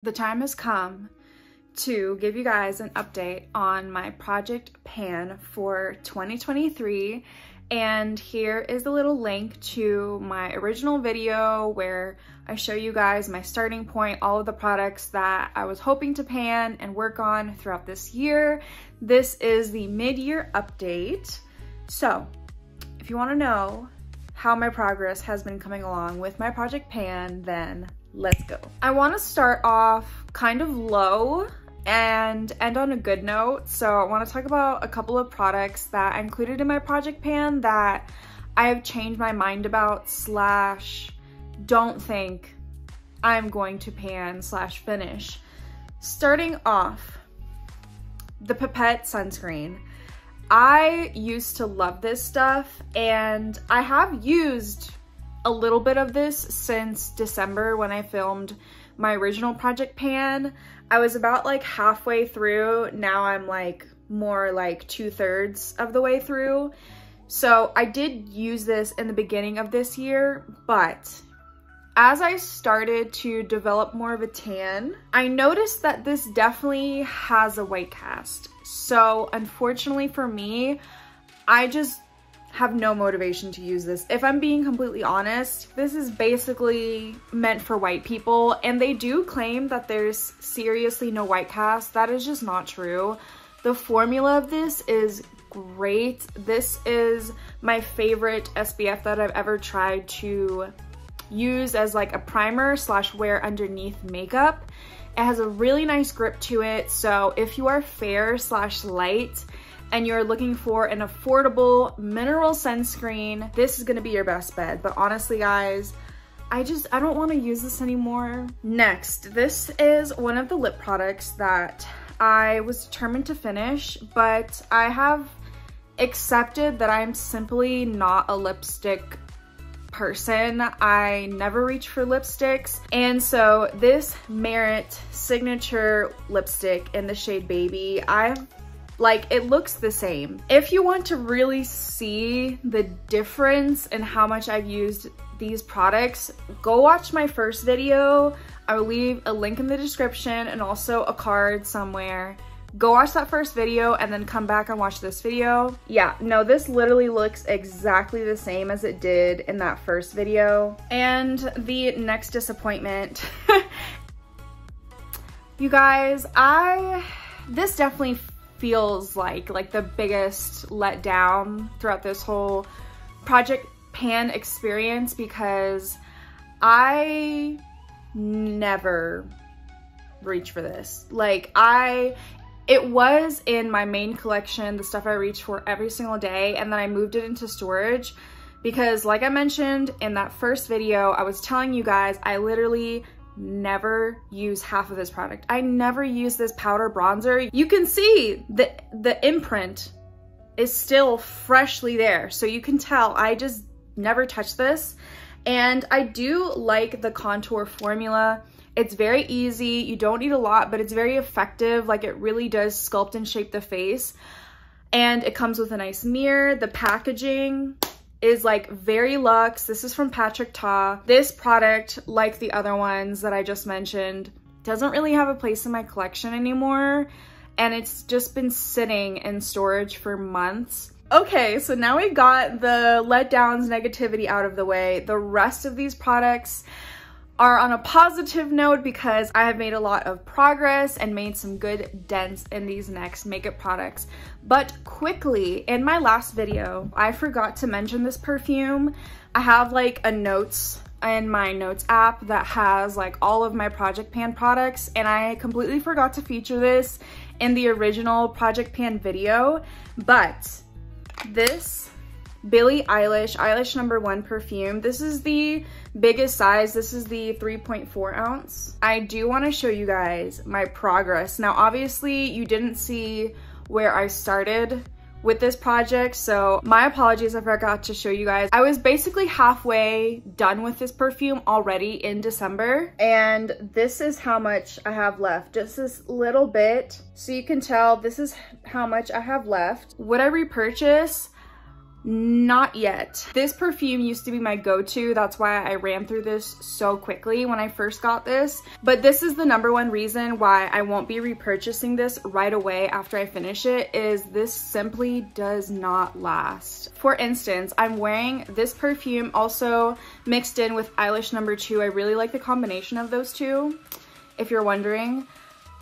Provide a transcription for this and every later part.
The time has come to give you guys an update on my project pan for 2023, and here is a little link to my original video where I show you guys my starting point, all of the products that I was hoping to pan and work on throughout this year. This is the mid-year update. So if you want to know how my progress has been coming along with my project pan, then let's go. I want to start off kind of low and end on a good note. So I want to talk about a couple of products that I included in my project pan that I have changed my mind about / don't think I'm going to pan / finish. Starting off, the Pipette Sunscreen. I used to love this stuff, and I have used a little bit of this since December when I filmed my original project pan. I was about like halfway through. Now I'm like more like 2/3 of the way through. So I did use this in the beginning of this year, but as I started to develop more of a tan, I noticed that this definitely has a white cast. So unfortunately for me, I just have no motivation to use this. If I'm being completely honest, this is basically meant for white people, and they do claim that there's seriously no white cast. That is just not true. The formula of this is great. This is my favorite SPF that I've ever tried to use as like a primer / wear underneath makeup. It has a really nice grip to it, so if you are fair / light and you're looking for an affordable mineral sunscreen, this is gonna be your best bet. But honestly guys, I don't wanna use this anymore. Next, this is one of the lip products that I was determined to finish, but I have accepted that I'm simply not a lipstick person. I never reach for lipsticks, and so this Merit signature lipstick in the shade Baby, it looks the same. If you want to really see the difference in how much I've used these products, go watch my first video. I will leave a link in the description and also a card somewhere. Go watch that first video and then come back and watch this video. Yeah, no, this literally looks exactly the same as it did in that first video. And the next disappointment, you guys, this definitely feels like the biggest letdown throughout this whole project pan experience, because I never reach for this. It was in my main collection, the stuff I reach for every single day, and then I moved it into storage because, like I mentioned in that first video, I was telling you guys I literally never use half of this product. I never use this powder bronzer. You can see the imprint is still freshly there, so you can tell I just never touch this. And I do like the contour formula. It's very easy, you don't need a lot, but it's very effective. Like, it really does sculpt and shape the face, and it comes with a nice mirror. The packaging is like very luxe. This is from Patrick Ta. This product, like the other ones that I just mentioned, doesn't really have a place in my collection anymore, and it's just been sitting in storage for months. Okay, so now we got the letdowns, negativity out of the way. The rest of these products are on a positive note because I have made a lot of progress and made some good dents in these next makeup products. But quickly, in my last video, I forgot to mention this perfume. I have like a notes in my notes app that has like all of my project pan products, and I completely forgot to feature this in the original project pan video. But this Billie Eilish #1 perfume, this is the biggest size. This is the 3.4 ounce. I do want to show you guys my progress. Now obviously you didn't see where I started with this project, so my apologies, I forgot to show you guys. I was basically halfway done with this perfume already in December, and this is how much I have left, just this little bit. So you can tell this is how much I have left. Would I repurchase? Not yet. This perfume used to be my go-to. That's why I ran through this so quickly when I first got this. But this is the #1 reason why I won't be repurchasing this right away after I finish it, is this simply does not last. For instance, I'm wearing this perfume also mixed in with Eyelash #2. I really like the combination of those two, if you're wondering.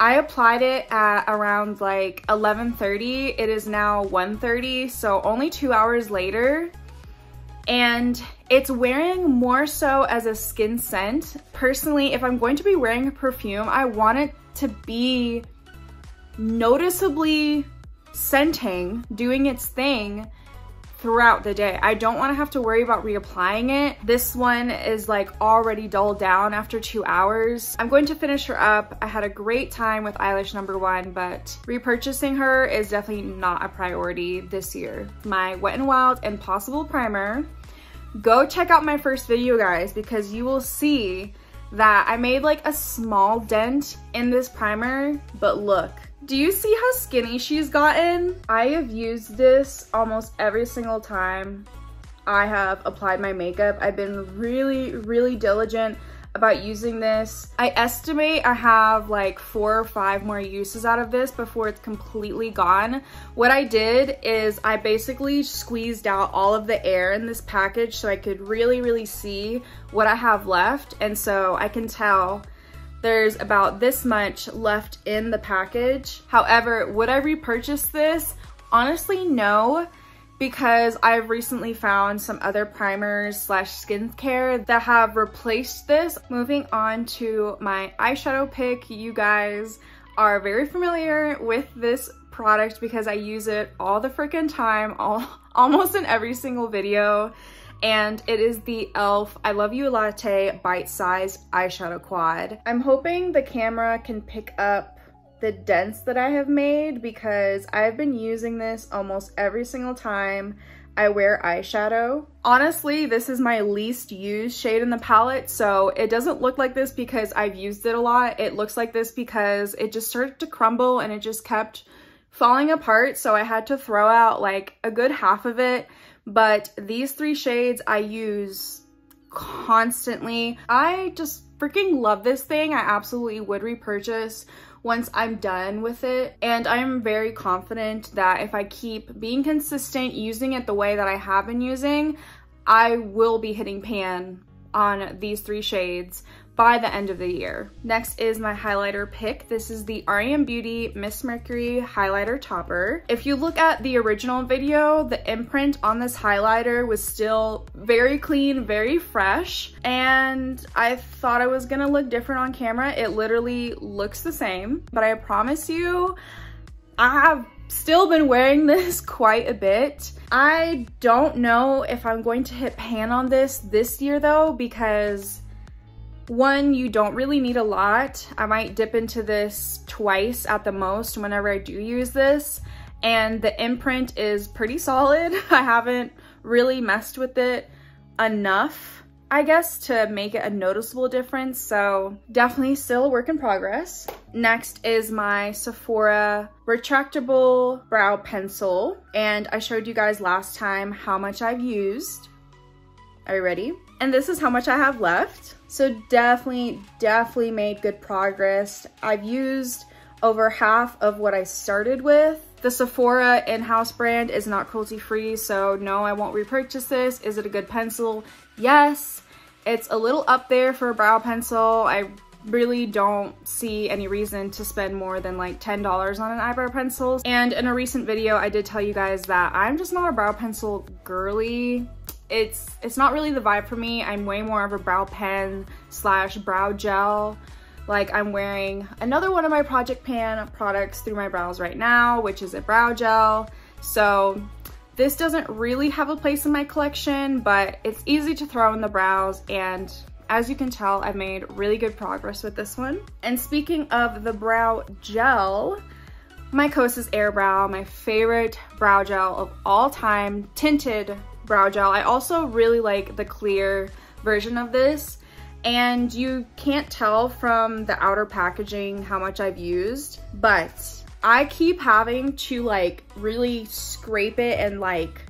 I applied it at around like 11:30. It is now 1:30, so only 2 hours later. And it's wearing more so as a skin scent. Personally, if I'm going to be wearing a perfume, I want it to be noticeably scenting, doing its thing throughout the day. I don't want to have to worry about reapplying it. This one is like already dulled down after 2 hours. I'm going to finish her up. I had a great time with Eyelash #1, but repurchasing her is definitely not a priority this year. My Wet n Wild Impossible Primer. Go check out my first video, guys, because you will see that I made like a small dent in this primer, but look. Do you see how skinny she's gotten? I have used this almost every single time I have applied my makeup. I've been really diligent about using this. I estimate I have like 4 or 5 more uses out of this before it's completely gone. What I did is I basically squeezed out all of the air in this package so I could really see what I have left. And so I can tell there's about this much left in the package. However, would I repurchase this? Honestly, no, because I've recently found some other primers / skincare that have replaced this. Moving on to my eyeshadow pick. You guys are very familiar with this product because I use it all the freaking time, almost in every single video. And it is the e.l.f. I Love You Latte Bite-Sized Eyeshadow Quad. I'm hoping the camera can pick up the dents that I have made because I've been using this almost every single time I wear eyeshadow. Honestly, this is my least used shade in the palette, so it doesn't look like this because I've used it a lot. It looks like this because it just started to crumble and it just kept falling apart, so I had to throw out like a good half of it. But these 3 shades I use constantly. I just freaking love this thing. I absolutely would repurchase once I'm done with it. And I'm very confident that if I keep being consistent using it the way that I have been using, I will be hitting pan on these 3 shades by the end of the year. Next is my highlighter pick. This is the R.E.M. Beauty Miss Mercury Highlighter Topper. If you look at the original video, the imprint on this highlighter was still very clean, very fresh, and I thought it was gonna look different on camera. It literally looks the same, but I promise you, I have still been wearing this quite a bit. I don't know if I'm going to hit pan on this year though, because one, you don't really need a lot. I might dip into this twice at the most whenever I do use this. And the imprint is pretty solid. I haven't really messed with it enough, I guess, to make it a noticeable difference. So definitely still a work in progress. Next is my Sephora retractable brow pencil. And I showed you guys last time how much I've used. Are you ready? And this is how much I have left. So definitely made good progress. I've used over half of what I started with. The Sephora in-house brand is not cruelty-free, so no, I won't repurchase this. Is it a good pencil? Yes. It's a little up there for a brow pencil. I really don't see any reason to spend more than like $10 on an eyebrow pencil. And in a recent video, I did tell you guys that I'm just not a brow pencil girly. It's not really the vibe for me. I'm way more of a brow pen / brow gel. Like, I'm wearing another one of my Project Pan products through my brows right now, which is a brow gel. So this doesn't really have a place in my collection, but it's easy to throw in the brows, and as you can tell, I've made really good progress with this one. And speaking of the brow gel, my Kosas Air Brow, my favorite brow gel of all time, tinted brow gel. I also really like the clear version of this, and you can't tell from the outer packaging how much I've used, but I keep having to like really scrape it and like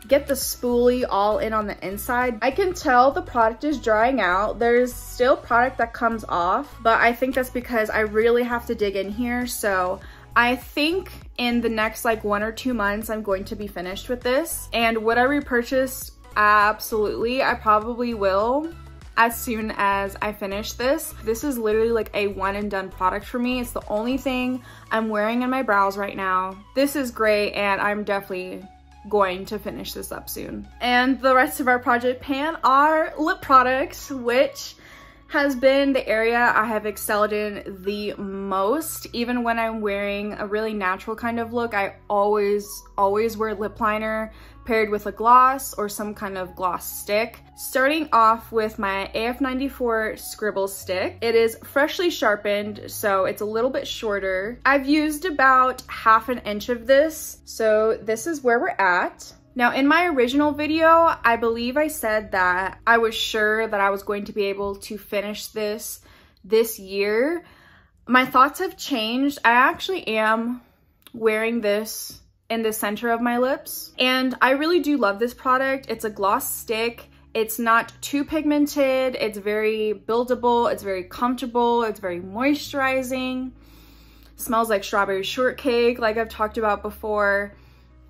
get the spoolie all in on the inside. I can tell the product is drying out. There's still product that comes off, but I think that's because I really have to dig in here. So I think in the next like 1 or 2 months, I'm going to be finished with this. And would I repurchase? Absolutely, I probably will as soon as I finish this. This is literally like a one and done product for me. It's the only thing I'm wearing in my brows right now. This is great, and I'm definitely going to finish this up soon. And the rest of our project pan are lip products, which has been the area I have excelled in the most. Even when I'm wearing a really natural kind of look, I always wear lip liner paired with a gloss or some kind of gloss stick. Starting off with my AF94 Scribble stick. It is freshly sharpened, so it's a little bit shorter. I've used about 1/2 inch of this, so this is where we're at. Now, in my original video, I believe I said that I was sure that I was going to be able to finish this year. My thoughts have changed. I actually am wearing this in the center of my lips, and I really do love this product. It's a gloss stick. It's not too pigmented. It's very buildable. It's very comfortable. It's very moisturizing. Smells like strawberry shortcake, like I've talked about before.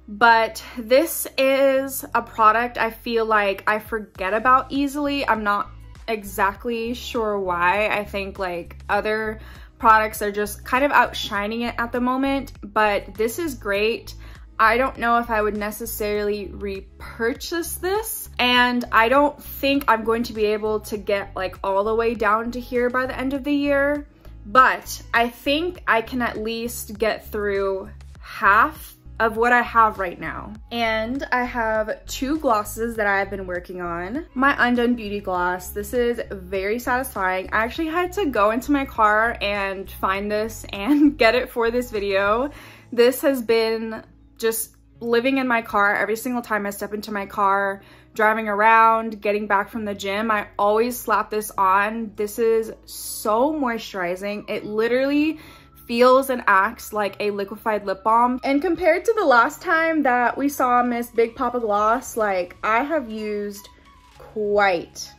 But this is a product I feel like I forget about easily. I'm not exactly sure why. I think like other products are just kind of outshining it at the moment, but this is great. I don't know if I would necessarily repurchase this, and I don't think I'm going to be able to get like all the way down to here by the end of the year, but I think I can at least get through half of what I have right now. And I have 2 glosses that I've been working on. My Undone Beauty Gloss. This is very satisfying. I actually had to go into my car and find this and get it for this video. This has been just living in my car every single time I step into my car, driving around, getting back from the gym. I always slap this on. This is so moisturizing. It literally feels and acts like a liquefied lip balm. And compared to the last time that we saw Miss Big Papa Gloss, like I have used quite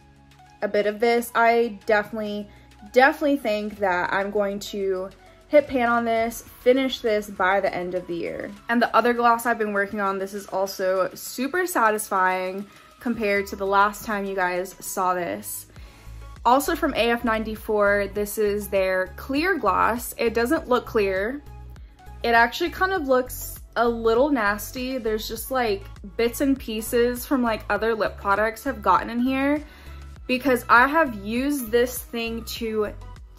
a bit of this. I definitely think that I'm going to hit pan on this, finish this by the end of the year. And the other gloss I've been working on, this is also super satisfying compared to the last time you guys saw this. Also from AF94, this is their clear gloss. It doesn't look clear. It actually kind of looks a little nasty. There's just like bits and pieces from like other lip products have gotten in here because I have used this thing to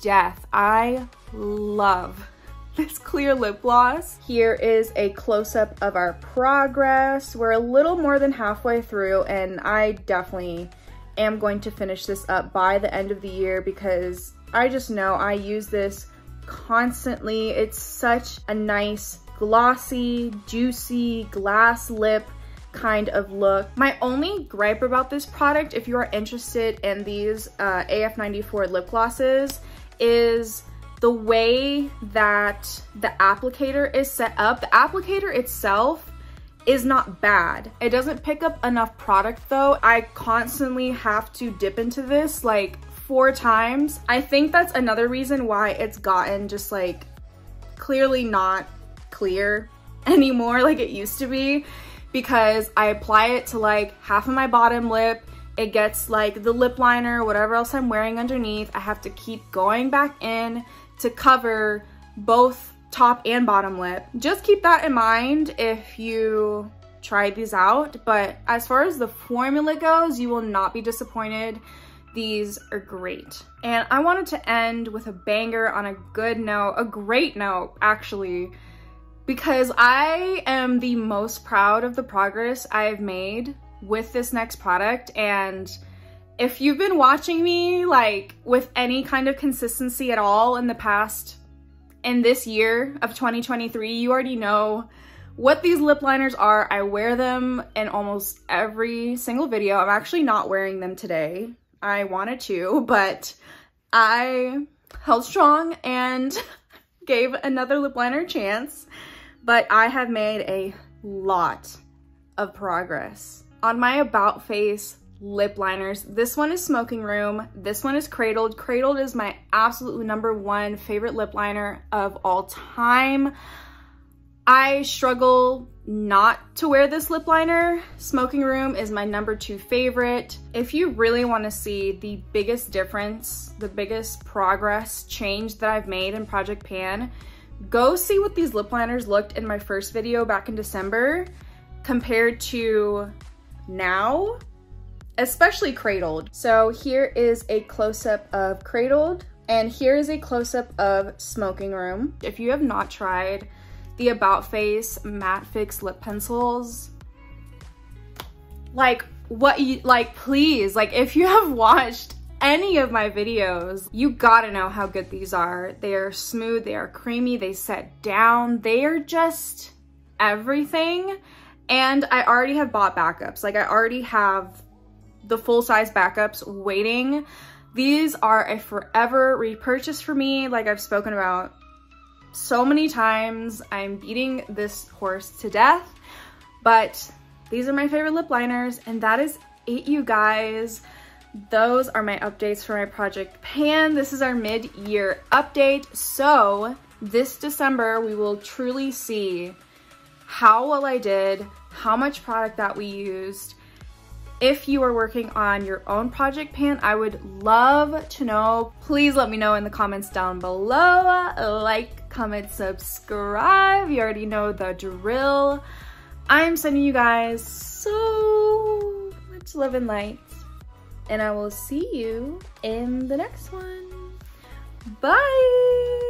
death. I love this clear lip gloss. Here is a close-up of our progress. We're a little more than halfway through, and I definitely am going to finish this up by the end of the year because I just know I use this constantly. It's such a nice, glossy, juicy, glass lip kind of look. My only gripe about this product, if you are interested in these AF94 lip glosses, is the way that the applicator is set up. The applicator itself is not bad. It doesn't pick up enough product though. I constantly have to dip into this like 4 times. I think that's another reason why it's gotten just like clearly not clear anymore like it used to be, because I apply it to like half of my bottom lip. It gets like the lip liner, whatever else I'm wearing underneath. I have to keep going back in to cover both top and bottom lip. Just keep that in mind if you try these out. But as far as the formula goes, you will not be disappointed. These are great. And I wanted to end with a banger on a good note, a great note actually, because I am the most proud of the progress I have made with this next product. And if you've been watching me like with any kind of consistency at all in this year of 2023, you already know what these lip liners are. I wear them in almost every single video. I'm actually not wearing them today. I wanted to, but I held strong and gave another lip liner a chance. But I have made a lot of progress. On my About Face lip liners, this one is Smoking Room, this one is Cradled. Cradled is my absolute #1 favorite lip liner of all time. I struggle not to wear this lip liner. Smoking Room is my #2 favorite. If you really want to see the biggest difference, the biggest progress change that I've made in Project Pan, go see what these lip liners looked in my first video back in December compared to now, especially Cradled. So here is a close-up of Cradled, and here is a close-up of Smoking Room. If you have not tried the About Face Matte Fix lip pencils, like, please, like, if you have watched any of my videos, you gotta know how good these are. They are smooth, they are creamy, they set down, they are just everything. And I already have bought backups. Like, I already have the full-size backups waiting. These are a forever repurchase for me, like I've spoken about so many times. I'm beating this horse to death, but these are my favorite lip liners, and that is it, you guys. Those are my updates for my Project Pan. This is our mid-year update. So this December, we will truly see how well I did, how much product that we used. If you are working on your own Project Pan, I would love to know. Please let me know in the comments down below. Like, comment, subscribe. You already know the drill. I'm sending you guys so much love and light, and I will see you in the next one. Bye!